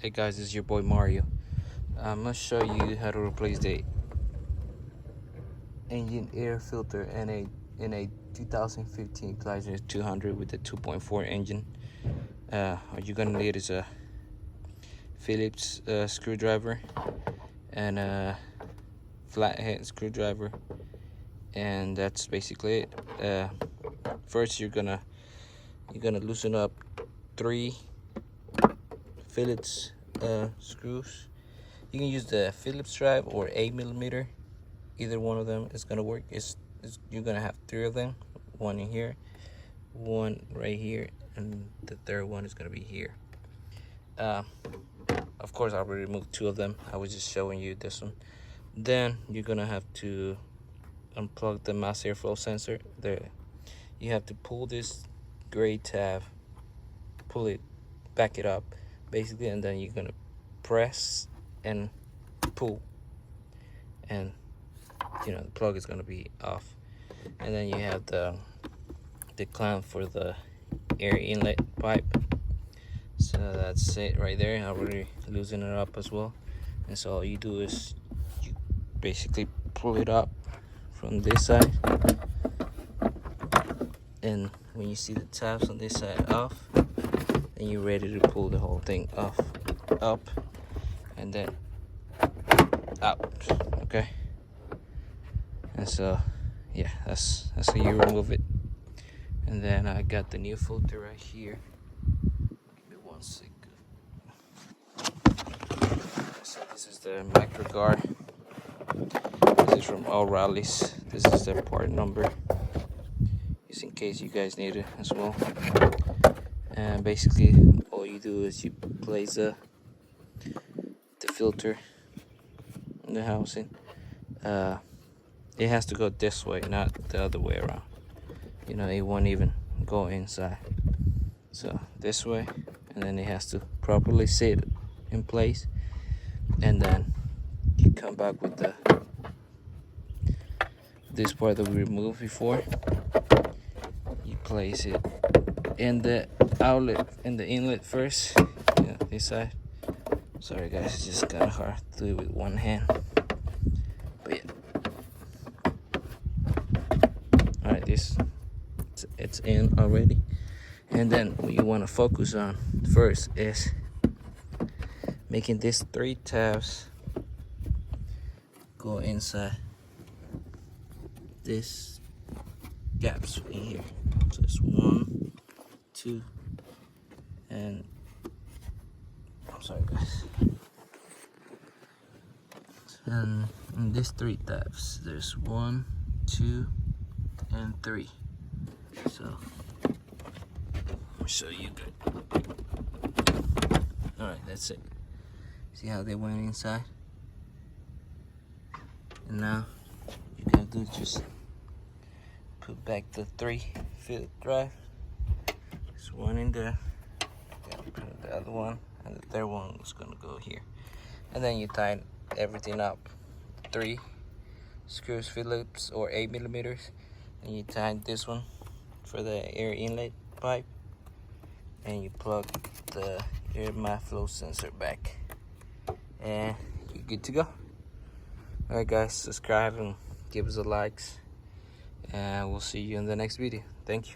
Hey guys, this is your boy Mario. I'm gonna show you how to replace the engine air filter in a 2015 Chrysler 200 with the 2.4 engine. What you're gonna need is a Phillips screwdriver and a flathead screwdriver, and that's basically it. First, you're gonna loosen up 3 Phillips screws. You can use the Phillips drive or 8mm. Either one of them is gonna work. You're gonna have 3 of them. One in here, one right here, and the third one is gonna be here. Of course, I already removed 2 of them. I was just showing you this one. Then you're gonna have to unplug the mass airflow sensor. You have to pull this gray tab, back it up, basically, and then you're gonna press and pull, and the plug is gonna be off. And then you have the clamp for the air inlet pipe. So that's it right there. I already loosen it up as well. And so all you do is you basically pull it up from this side, and when you see the tabs on this side off, then you're ready to pull the whole thing off, up, and then out. Okay. And so yeah, that's how you remove it. And then I got the new filter right here. Give me 1 second. So this is the micro guard. This is from O'Reilly's. This is their part number, just in case you guys need it as well. And basically all you do is you place the filter in the housing. It has to go this way, not the other way around. It won't even go inside. So this way, and then it has to properly sit in place. And then you come back with this part that we removed before. You place it in the outlet, in the inlet first. This side. Sorry guys, it's just kind of hard to do it with one hand. But yeah. Alright, it's in already. And then what you want to focus on first is making these 3 tabs go inside this gaps in here. So it's 1, 2, and I'm sorry guys. And in these 3 tabs, there's 1, 2, and 3. So I'll show you good. Alright, that's it. See how they went inside? And now you gotta do just put back the 3 Phillips drive. There's 1 in there. Gotta put the other one, and the third one is gonna go here. And then you tighten everything up. 3 screws, Phillips or 8mm, and you tighten this one for the air inlet pipe, and you plug the air mass flow sensor back, and you're good to go. Alright guys, subscribe and give us a likes, and we'll see you in the next video. Thank you.